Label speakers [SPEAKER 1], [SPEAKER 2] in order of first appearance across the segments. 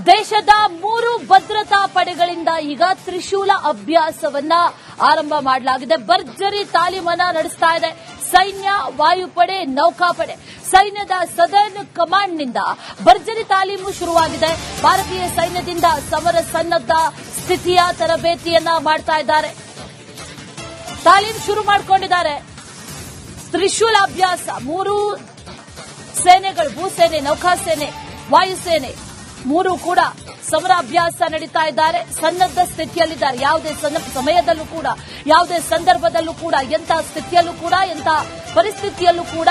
[SPEAKER 1] ದೇಶದ 3 ಭದ್ರತಾ ಪಡೆಗಳಿಂದ ಈಗ ತ್ರಿಶೂಲ ಅಭ್ಯಾಸವನ್ನ ಆರಂಭ ಮಾಡಲಾಗಿದೆ. ಭರ್ಜರಿ ತಾಲೀಮನ್ನ ನಡೆಸ್ತಾ ಇದೆ ಸೈನ್ಯ, ವಾಯುಪಡೆ, ನೌಕಾಪಡೆ. ಸೈನ್ಯದ ಸದರ್ನ್ ಕಮಾಂಡ್ನಿಂದ ಭರ್ಜರಿ ತಾಲೀಮು ಶುರುವಾಗಿದೆ. ಭಾರತೀಯ ಸೈನ್ಯದಿಂದ ಸಮರ ಸನ್ನದ್ಧ ಸ್ಥಿತಿಯ ತರಬೇತಿಯನ್ನ ಮಾಡ್ತಾ ಇದ್ದಾರೆ. ತಾಲೀಮ್ ಶುರು ಮಾಡಿಕೊಂಡಿದ್ದಾರೆ. ತ್ರಿಶೂಲ ಅಭ್ಯಾಸ 3 ಸೇನೆಗಳು, ಭೂಸೇನೆ, ನೌಕಾಸೇನೆ, ವಾಯುಸೇನೆ 3 ಕೂಡ ಸಮರ ಅಭ್ಯಾಸ ನಡೀತಾ ಇದ್ದಾರೆ. ಸನ್ನದ್ಧ ಸ್ಥಿತಿಯಲ್ಲಿದ್ದಾರೆ. ಯಾವುದೇ ಸಮಯದಲ್ಲೂ ಕೂಡ, ಯಾವುದೇ ಸಂದರ್ಭದಲ್ಲೂ ಕೂಡ, ಎಂಥ ಸ್ಥಿತಿಯಲ್ಲೂ ಕೂಡ, ಎಂಥ ಪರಿಸ್ಥಿತಿಯಲ್ಲೂ ಕೂಡ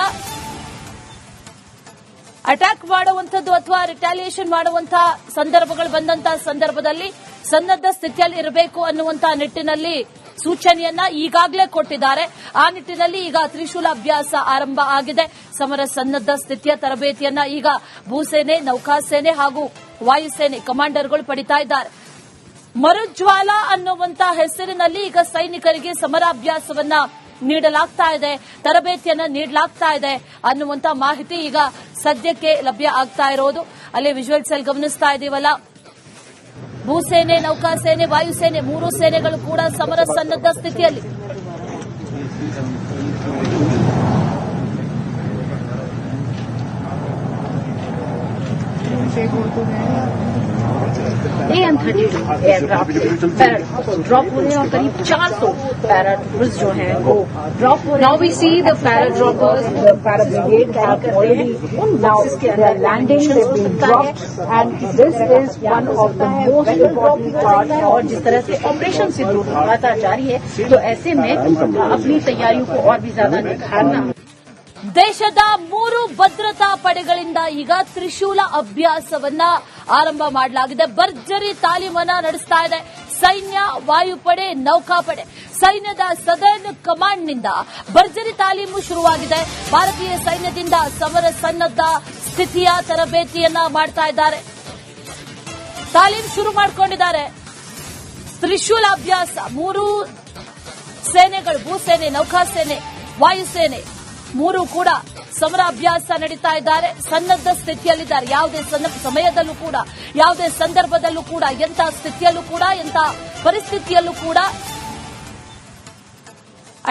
[SPEAKER 1] ಅಟ್ಯಾಕ್ ಮಾಡುವಂಥದ್ದು ಅಥವಾ ರಿಟಾಲಿಯೇಷನ್ ಮಾಡುವಂತಹ ಸಂದರ್ಭಗಳು ಬಂದಂತಹ ಸಂದರ್ಭದಲ್ಲಿ ಸನ್ನದ್ಧ ಸ್ಥಿತಿಯಲ್ಲಿ ಇರಬೇಕು ಅನ್ನುವಂತಹ ನಿಟ್ಟಿನಲ್ಲಿ ಸೂಚನೆಯನ್ನ ಈಗಾಗಲೇ ಕೊಟ್ಟಿದ್ದಾರೆ. ಆ ನಿಟ್ಟಿನಲ್ಲಿ ಈಗ ತ್ರಿಶೂಲ ಅಭ್ಯಾಸ ಆರಂಭ ಆಗಿದೆ. ಸಮರ ಸನ್ನದ್ಧ ಸ್ಥಿತಿಯ ತರಬೇತಿಯನ್ನ ಈಗ ಭೂಸೇನೆ, ನೌಕಾಸೇನೆ ಹಾಗೂ ವಾಯುಸೇನೆ ಕಮಾಂಡರ್ಗಳು ಪಡಿತಾ ಇದ್ದಾರೆ. ಮರುಜ್ವಾಲ ಅನ್ನುವಂತಹ ಹೆಸರಿನಲ್ಲಿ ಈಗ ಸೈನಿಕರಿಗೆ ಸಮರಾಭ್ಯಾಸವನ್ನ ನೀಡಲಾಗ್ತಾ ಇದೆ, ತರಬೇತಿಯನ್ನ ನೀಡಲಾಗ್ತಾ ಇದೆ ಅನ್ನುವಂತ ಮಾಹಿತಿ ಈಗ ಸದ್ಯಕ್ಕೆ ಲಭ್ಯ ಆಗ್ತಾ ಇರೋದು. ಅಲ್ಲೇ ವಿಜುವಲ್ಸ್ ಅಲ್ಲಿ ಗಮನಿಸ್ತಾ ಇದೀವಲ್ಲ, ಭೂಸೇನೆ, ನೌಕಾಸೇನೆ, ವಾಯುಸೇನೆ 3 ಸೇನೆಗಳು ಕೂಡ ಸಮರ ಸನ್ನದ್ಧ ಸ್ಥಿತಿಯಲ್ಲಿ.
[SPEAKER 2] AN-32 एयरक्राफ्ट ड्रॉप हो रहे हैं और करीब 400 पैराट्रूपर्स जो हैं वो ड्रॉप हो रहे हैं. Now we see the paradroppers, the para brigade have already now they are landing, they've been dropped, and this is one of the most important parts. और जिस तरह से ऑपरेशन सिंदूर लगातार जारी है, तो ऐसे में अपनी तैयारियों को और भी ज्यादा निखारना.
[SPEAKER 1] ದೇಶದ 3 ಭದ್ರತಾ ಪಡೆಗಳಿಂದ ಈಗ ತ್ರಿಶೂಲ ಅಭ್ಯಾಸವನ್ನ ಆರಂಭ ಮಾಡಲಾಗಿದೆ. ಭರ್ಜರಿ ತಾಲೀಮನ್ನ ನಡೆಸ್ತಾ ಇದೆ ಸೈನ್ಯ, ವಾಯುಪಡೆ, ನೌಕಾಪಡೆ. ಸೈನ್ಯದ ಸದರ್ನ್ ಕಮಾಂಡ್ನಿಂದ ಭರ್ಜರಿ ತಾಲೀಮು ಶುರುವಾಗಿದೆ. ಭಾರತೀಯ ಸೈನ್ಯದಿಂದ ಸಮರ ಸನ್ನದ್ಧ ಸ್ಥಿತಿಯ ತರಬೇತಿಯನ್ನ ಮಾಡ್ತಾ ಇದ್ದಾರೆ. ತಾಲೀಮ್ ಶುರು ಮಾಡಿಕೊಂಡಿದ್ದಾರೆ. ತ್ರಿಶೂಲ ಅಭ್ಯಾಸ 3 ಸೇನೆಗಳು, ಭೂಸೇನೆ, ನೌಕಾಸೇನೆ, ವಾಯುಸೇನೆ 3 ಕೂಡ ಸಮರ ಅಭ್ಯಾಸ ನಡೀತಾ ಇದ್ದಾರೆ. ಸನ್ನದ್ಧ ಸ್ಥಿತಿಯಲ್ಲಿದ್ದಾರೆ. ಯಾವುದೇ ಸಮಯದಲ್ಲೂ ಕೂಡ, ಯಾವುದೇ ಸಂದರ್ಭದಲ್ಲೂ ಕೂಡ, ಎಂಥ ಸ್ಥಿತಿಯಲ್ಲೂ ಕೂಡ, ಎಂಥ ಪರಿಸ್ಥಿತಿಯಲ್ಲೂ ಕೂಡ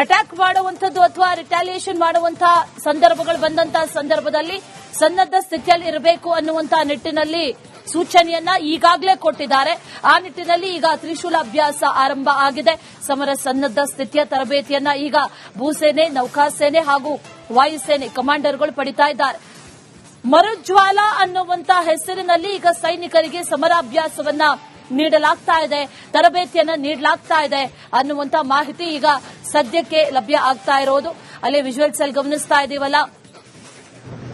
[SPEAKER 1] ಅಟ್ಯಾಕ್ ಮಾಡುವಂಥದ್ದು ಅಥವಾ ರಿಟಾಲಿಯೇಷನ್ ಮಾಡುವಂತಹ ಸಂದರ್ಭಗಳು ಬಂದಂತಹ ಸಂದರ್ಭದಲ್ಲಿ ಸನ್ನದ್ಧ ಸ್ಥಿತಿಯಲ್ಲಿ ಇರಬೇಕು ಅನ್ನುವಂತಹ ನಿಟ್ಟಿನಲ್ಲಿ ಸೂಚನೆಯನ್ನ ಈಗಾಗಲೇ ಕೊಟ್ಟಿದ್ದಾರೆ. ಆ ನಿಟ್ಟಿನಲ್ಲಿ ಈಗ ತ್ರಿಶೂಲ ಅಭ್ಯಾಸ ಆರಂಭ ಆಗಿದೆ. ಸಮರ ಸನ್ನದ್ಧ ಸ್ಥಿತಿಯ ತರಬೇತಿಯನ್ನ ಈಗ ಭೂಸೇನೆ, ನೌಕಾಸೇನೆ ಹಾಗೂ ವಾಯುಸೇನೆ ಕಮಾಂಡರ್ಗಳು ಪಡಿತಾ ಇದ್ದಾರೆ. ಮರುಜ್ವಾಲ ಅನ್ನುವಂತಹ ಹೆಸರಿನಲ್ಲಿ ಈಗ ಸೈನಿಕರಿಗೆ ಸಮರಾಭ್ಯಾಸವನ್ನ ನೀಡಲಾಗ್ತಾ ಇದೆ, ತರಬೇತಿಯನ್ನ ನೀಡಲಾಗ್ತಾ ಇದೆ ಅನ್ನುವಂತ ಮಾಹಿತಿ ಈಗ ಸದ್ಯಕ್ಕೆ ಲಭ್ಯ ಆಗ್ತಾ ಇರೋದು. ಅಲ್ಲೇ ವಿಜುವಲ್ಸ್ ಅಲ್ಲಿ ಗಮನಿಸ್ತಾ ಇದೀವಲ್ಲ,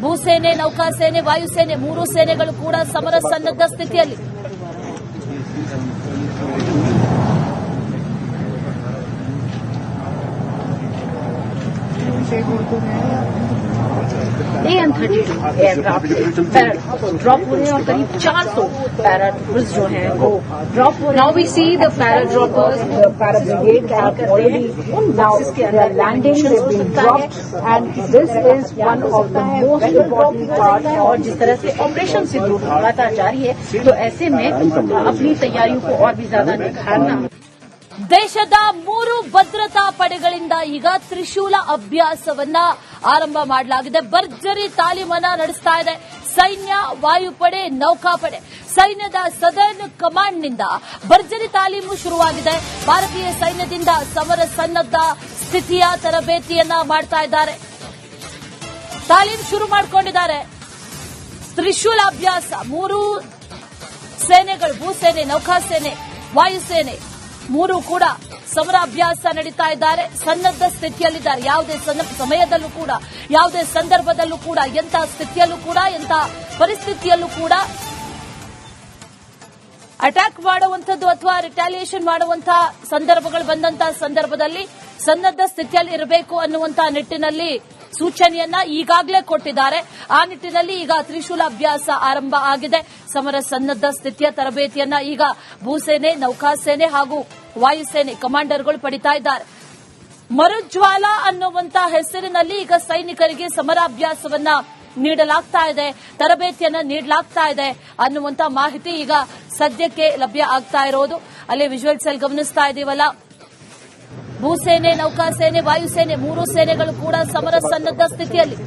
[SPEAKER 1] ಭೂಸೇನೆ, ನೌಕಾಸೇನೆ, ವಾಯುಸೇನೆ 3 ಸೇನೆಗಳು ಕೂಡ ಸಮರ ಸನ್ನದ್ಧ ಸ್ಥಿತಿಯಲ್ಲಿ.
[SPEAKER 2] AN-32 एयरक्राफ्ट ड्रॉप हो रहे हैं और करीब 400 पैराट्रूपर्स जो हैं वो ड्रॉप हो रहे हैं. Now we see the paradroppers, the para brigade have already now they are landing, they've been dropped, and this is one of the most important parts. और जिस तरह से ऑपरेशन सिंदूर लगातार जारी है, तो ऐसे में अपनी तैयारियों को और भी ज्यादा निखारना.
[SPEAKER 1] ದೇಶದ 3 ಭದ್ರತಾ ಪಡೆಗಳಿಂದ ಈಗ ತ್ರಿಶೂಲ ಅಭ್ಯಾಸವನ್ನ ಆರಂಭ ಮಾಡಲಾಗಿದೆ. ಭರ್ಜರಿ ತಾಲೀಮನ್ನ ನಡೆಸ್ತಾ ಇದೆ ಸೈನ್ಯ, ವಾಯುಪಡೆ, ನೌಕಾಪಡೆ. ಸೈನ್ಯದ ಸದರ್ನ್ ಕಮಾಂಡ್ನಿಂದ ಭರ್ಜರಿ ತಾಲೀಮು ಶುರುವಾಗಿದೆ. ಭಾರತೀಯ ಸೈನ್ಯದಿಂದ ಸಮರ ಸನ್ನದ್ಧ ಸ್ಥಿತಿಯ ತರಬೇತಿಯನ್ನ ಮಾಡ್ತಾ ಇದ್ದಾರೆ. ತಾಲೀಮ್ ಶುರು ಮಾಡಿಕೊಂಡಿದ್ದಾರೆ. ತ್ರಿಶೂಲ ಅಭ್ಯಾಸ 3 ಸೇನೆಗಳು, ಭೂಸೇನೆ, ನೌಕಾಸೇನೆ, ವಾಯುಸೇನೆ 3 ಕೂಡ ಸಮರ ಅಭ್ಯಾಸ ನಡೀತಾ ಇದ್ದಾರೆ. ಸನ್ನದ್ಧ ಸ್ಥಿತಿಯಲ್ಲಿದ್ದಾರೆ. ಯಾವುದೇ ಸಮಯದಲ್ಲೂ ಕೂಡ, ಯಾವುದೇ ಸಂದರ್ಭದಲ್ಲೂ ಕೂಡ, ಎಂಥ ಸ್ಥಿತಿಯಲ್ಲೂ ಕೂಡ, ಎಂಥ ಪರಿಸ್ಥಿತಿಯಲ್ಲೂ ಕೂಡ ಅಟ್ಯಾಕ್ ಮಾಡುವಂಥದ್ದು ಅಥವಾ ರಿಟಾಲಿಯೇಷನ್ ಮಾಡುವಂತಹ ಸಂದರ್ಭಗಳು ಬಂದಂತಹ ಸಂದರ್ಭದಲ್ಲಿ ಸನ್ನದ್ಧ ಸ್ಥಿತಿಯಲ್ಲಿ ಇರಬೇಕು ಅನ್ನುವಂತಹ ನಿಟ್ಟಿನಲ್ಲಿ ಸೂಚನೆಯನ್ನ ಈಗಾಗಲೇ ಕೊಟ್ಟಿದ್ದಾರೆ. ಆ ನಿಟ್ಟಿನಲ್ಲಿ ಈಗ ತ್ರಿಶೂಲ ಅಭ್ಯಾಸ ಆರಂಭ ಆಗಿದೆ. ಸಮರ ಸನ್ನದ್ಧ ಸ್ಥಿತಿಯ ತರಬೇತಿಯನ್ನ ಈಗ ಭೂಸೇನೆ, ನೌಕಾಸೇನೆ ಹಾಗೂ ವಾಯುಸೇನೆ ಕಮಾಂಡರ್ಗಳು ಪಡಿತಾ ಇದ್ದಾರೆ. ಮರುಜ್ವಾಲ ಅನ್ನುವಂತಹ ಹೆಸರಿನಲ್ಲಿ ಈಗ ಸೈನಿಕರಿಗೆ ಸಮರಾಭ್ಯಾಸವನ್ನ ನೀಡಲಾಗ್ತಾ ಇದೆ, ತರಬೇತಿಯನ್ನ ನೀಡಲಾಗ್ತಾ ಇದೆ ಅನ್ನುವಂತ ಮಾಹಿತಿ ಈಗ ಸದ್ಯಕ್ಕೆ ಲಭ್ಯ ಆಗ್ತಾ ಇರೋದು. ಅಲ್ಲಿ ವಿಜುವಲ್ಸ್ ಅಲ್ಲಿ ಗಮನಿಸ್ತಾ ಇದೀವಲ್ಲ, ಭೂಸೇನೆ, ನೌಕಾಸೇನೆ, ವಾಯುಸೇನೆ 3 ಸೇನೆಗಳು ಕೂಡ ಸಮರ ಸನ್ನದ್ಧ ಸ್ಥಿತಿಯಲ್ಲಿ.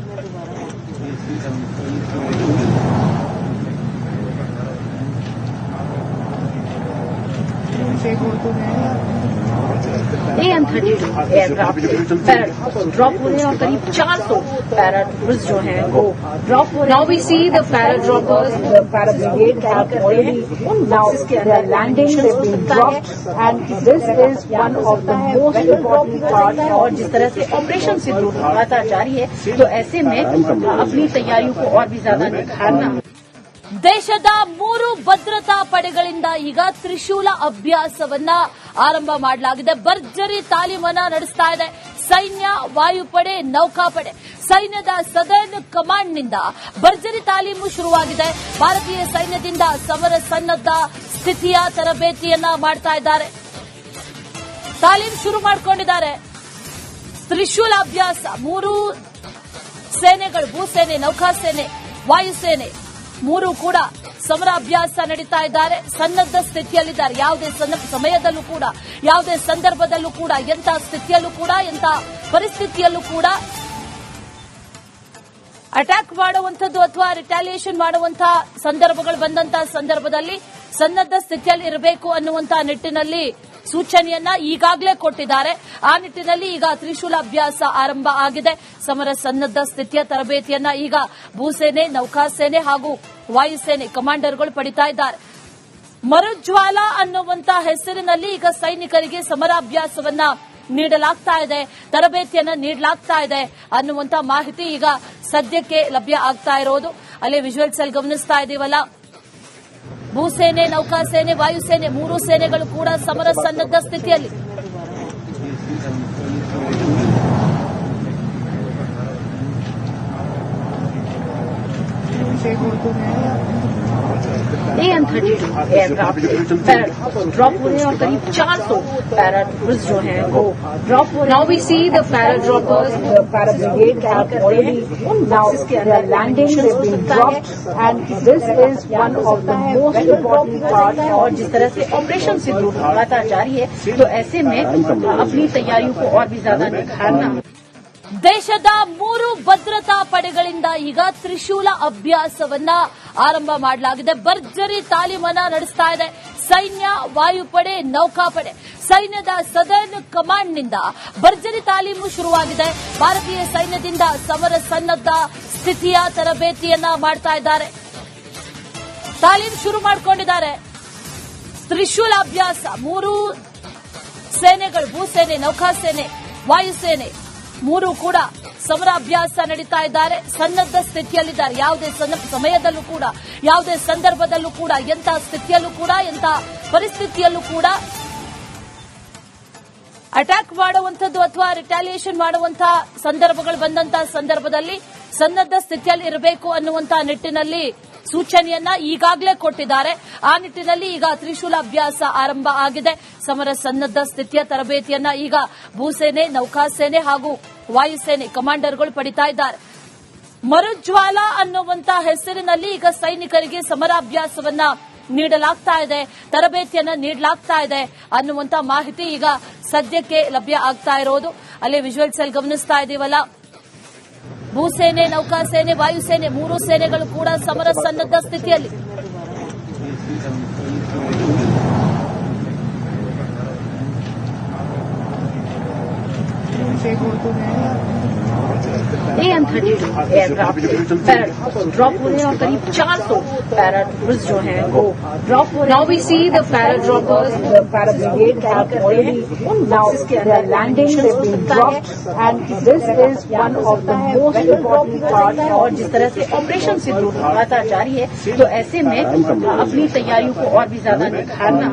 [SPEAKER 2] AN-32 एयरक्राफ्ट ड्रॉप होने और करीब 400 पैराट्रूपर्स जो हैं वो ड्रॉप हो रहे हैं. Now we see the paradroppers, the para brigade have already now they are landing, they've been dropped, and this is one of the most important parts. और जिस तरह से ऑपरेशन सिंदूर लगातार जारी है, तो ऐसे में अपनी तैयारियों को और भी ज्यादा निखारना.
[SPEAKER 1] ದೇಶದ 3 ಭದ್ರತಾ ಪಡೆಗಳಿಂದ ಈಗ ತ್ರಿಶೂಲ ಅಭ್ಯಾಸವನ್ನ ಆರಂಭ ಮಾಡಲಾಗಿದೆ. ಭರ್ಜರಿ ತಾಲೀಮನ್ನ ನಡೆಸ್ತಾ ಇದೆ ಸೈನ್ಯ, ವಾಯುಪಡೆ, ನೌಕಾಪಡೆ. ಸೈನ್ಯದ ಸದರ್ನ್ ಕಮಾಂಡ್ನಿಂದ ಭರ್ಜರಿ ತಾಲೀಮು ಶುರುವಾಗಿದೆ. ಭಾರತೀಯ ಸೈನ್ಯದಿಂದ ಸಮರ ಸನ್ನದ್ಧ ಸ್ಥಿತಿಯ ತರಬೇತಿಯನ್ನ ಮಾಡ್ತಾ ಇದ್ದಾರೆ. ತಾಲೀಮ್ ಶುರು ಮಾಡಿಕೊಂಡಿದ್ದಾರೆ. ತ್ರಿಶೂಲ ಅಭ್ಯಾಸ 3 ಸೇನೆಗಳು, ಭೂಸೇನೆ, ನೌಕಾಸೇನೆ, ವಾಯುಸೇನೆ 3 ಕೂಡ ಸಮರ ಅಭ್ಯಾಸ ನಡೀತಾ ಇದ್ದಾರೆ. ಸನ್ನದ್ಧ ಸ್ಥಿತಿಯಲ್ಲಿದ್ದಾರೆ. ಯಾವುದೇ ಸಮಯದಲ್ಲೂ ಕೂಡ, ಯಾವುದೇ ಸಂದರ್ಭದಲ್ಲೂ ಕೂಡ, ಎಂಥ ಸ್ಥಿತಿಯಲ್ಲೂ ಕೂಡ, ಎಂಥ ಪರಿಸ್ಥಿತಿಯಲ್ಲೂ ಕೂಡ ಅಟ್ಯಾಕ್ ಮಾಡುವಂಥದ್ದು ಅಥವಾ ರಿಟಾಲಿಯೇಷನ್ ಮಾಡುವಂತಹ ಸಂದರ್ಭಗಳು ಬಂದಂತಹ ಸಂದರ್ಭದಲ್ಲಿ ಸನ್ನದ್ಧ ಸ್ಥಿತಿಯಲ್ಲಿ ಇರಬೇಕು ಅನ್ನುವಂತಹ ನಿಟ್ಟಿನಲ್ಲಿ ಸೂಚನೆಯನ್ನ ಈಗಾಗಲೇ ಕೊಟ್ಟಿದ್ದಾರೆ. ಆ ನಿಟ್ಟಿನಲ್ಲಿ ಈಗ ತ್ರಿಶೂಲ ಅಭ್ಯಾಸ ಆರಂಭ ಆಗಿದೆ. ಸಮರ ಸನ್ನದ್ಧ ಸ್ಥಿತಿಯ ತರಬೇತಿಯನ್ನ ಈಗ ಭೂಸೇನೆ, ನೌಕಾಸೇನೆ ಹಾಗೂ ವಾಯುಸೇನೆ ಕಮಾಂಡರ್ಗಳು ಪಡಿತಾ ಇದ್ದಾರೆ. ಮರುಜ್ವಾಲ ಅನ್ನುವಂತ ಹೆಸರಿನಲ್ಲಿ ಈಗ ಸೈನಿಕರಿಗೆ ಸಮರಾಭ್ಯಾಸವನ್ನ ನೀಡಲಾಗ್ತಾ ಇದೆ, ತರಬೇತಿಯನ್ನ ನೀಡಲಾಗ್ತಾ ಇದೆ ಅನ್ನುವಂತ ಮಾಹಿತಿ ಈಗ ಸದ್ಯಕ್ಕೆ ಲಭ್ಯ ಆಗ್ತಾ ಇರೋದು. ಅಲ್ಲಿ ವಿಜುವಲ್ಸ್ ಅಲ್ಲಿ ಗಮನಿಸ್ತಾ ಇದೀವಲ್ಲ, ಭೂಸೇನೆ, ನೌಕಾಸೇನೆ, ವಾಯುಸೇನೆ 3 ಸೇನೆಗಳು ಕೂಡ ಸಮರ ಸನ್ನದ್ಧ ಸ್ಥಿತಿಯಲ್ಲಿ.
[SPEAKER 2] AN-32 एयरक्राफ्ट ड्रॉप हो रहे हैं और करीब 400 पैराट्रूपर्स जो हैं वो ड्रॉप हो रहे हैं. Now we see the paradroppers, the para brigade have already now they are landing, they've been dropped, and this is one of the most important parts. और जिस तरह से ऑपरेशन सिंदूर लगातार जारी है, तो ऐसे में अपनी तैयारियों को और भी ज्यादा निखारना.
[SPEAKER 1] ದೇಶದ 3 ಭದ್ರತಾ ಪಡೆಗಳಿಂದ ಈಗ ತ್ರಿಶೂಲ ಅಭ್ಯಾಸವನ್ನ ಆರಂಭ ಮಾಡಲಾಗಿದೆ. ಭರ್ಜರಿ ತಾಲೀಮನ್ನ ನಡೆಸ್ತಾ ಇದೆ ಸೈನ್ಯ, ವಾಯುಪಡೆ, ನೌಕಾಪಡೆ. ಸೈನ್ಯದ ಸದರ್ನ್ ಕಮಾಂಡ್ನಿಂದ ಭರ್ಜರಿ ತಾಲೀಮು ಶುರುವಾಗಿದೆ. ಭಾರತೀಯ ಸೈನ್ಯದಿಂದ ಸಮರ ಸನ್ನದ್ಧ ಸ್ಥಿತಿಯ ತರಬೇತಿಯನ್ನ ಮಾಡ್ತಾ ಇದ್ದಾರೆ. ತಾಲೀಮ್ ಶುರು ಮಾಡಿಕೊಂಡಿದ್ದಾರೆ. ತ್ರಿಶೂಲ ಅಭ್ಯಾಸ 3 ಸೇನೆಗಳು, ಭೂಸೇನೆ, ನೌಕಾಸೇನೆ, ವಾಯುಸೇನೆ 3 ಕೂಡ ಸಮರ ಅಭ್ಯಾಸ ನಡೀತಾ ಇದ್ದಾರೆ. ಸನ್ನದ್ಧ ಸ್ಥಿತಿಯಲ್ಲಿದ್ದಾರೆ. ಯಾವುದೇ ಸಮಯದಲ್ಲೂ ಕೂಡ, ಯಾವುದೇ ಸಂದರ್ಭದಲ್ಲೂ ಕೂಡ, ಎಂಥ ಸ್ಥಿತಿಯಲ್ಲೂ ಕೂಡ, ಎಂಥ ಪರಿಸ್ಥಿತಿಯಲ್ಲೂ ಕೂಡ ಅಟ್ಯಾಕ್ ಮಾಡುವಂಥದ್ದು ಅಥವಾ ರಿಟಾಲಿಯೇಷನ್ ಮಾಡುವಂತಹ ಸಂದರ್ಭಗಳು ಬಂದಂತಹ ಸಂದರ್ಭದಲ್ಲಿ ಸನ್ನದ್ಧ ಸ್ಥಿತಿಯಲ್ಲಿ ಇರಬೇಕು ಅನ್ನುವಂತಹ ನಿಟ್ಟಿನಲ್ಲಿ ಸೂಚನೆಯನ್ನ ಈಗಾಗಲೇ ಕೊಟ್ಟಿದ್ದಾರೆ. ಆ ನಿಟ್ಟಿನಲ್ಲಿ ಈಗ ತ್ರಿಶೂಲ ಅಭ್ಯಾಸ ಆರಂಭ ಆಗಿದೆ. ಸಮರ ಸನ್ನದ್ಧ ಸ್ಥಿತಿಯ ತರಬೇತಿಯನ್ನ ಈಗ ಭೂಸೇನೆ, ನೌಕಾಸೇನೆ ಹಾಗೂ ವಾಯುಸೇನೆ ಕಮಾಂಡರ್ಗಳು ಪಡಿತಾ ಇದ್ದಾರೆ. ಮರುಜ್ವಾಲ ಅನ್ನುವಂತ ಹೆಸರಿನಲ್ಲಿ ಈಗ ಸೈನಿಕರಿಗೆ ಸಮರಾಭ್ಯಾಸವನ್ನ ನೀಡಲಾಗ್ತಾ ಇದೆ, ತರಬೇತಿಯನ್ನ ನೀಡಲಾಗ್ತಾ ಇದೆ ಅನ್ನುವಂತ ಮಾಹಿತಿ ಈಗ ಸದ್ಯಕ್ಕೆ ಲಭ್ಯ ಆಗ್ತಾ ಇರೋದು. ಅಲ್ಲಿ ವಿಜುವಲ್ಸ್ ಅಲ್ಲಿ ಗಮನಿಸ್ತಾ ಇದೀವಲ್ಲ, ಭೂಸೇನೆ, ನೌಕಾಸೇನೆ, ವಾಯುಸೇನೆ 3 ಸೇನೆಗಳು ಕೂಡ ಸಮರ ಸನ್ನದ್ಧ ಸ್ಥಿತಿಯಲ್ಲಿ.
[SPEAKER 2] AN-32 एयरक्राफ्ट ड्रॉप हो रहे हैं और करीब 400 पैराट्रूपर्स जो हैं वो ड्रॉप हो रहे हैं. Now we see the paradroppers, the para brigade have already now they are landing, they've been dropped, and this is one of the most important parts. और जिस तरह से ऑपरेशन सिंदूर लगातार जारी है, तो ऐसे में अपनी तैयारियों को और भी ज्यादा निखारना.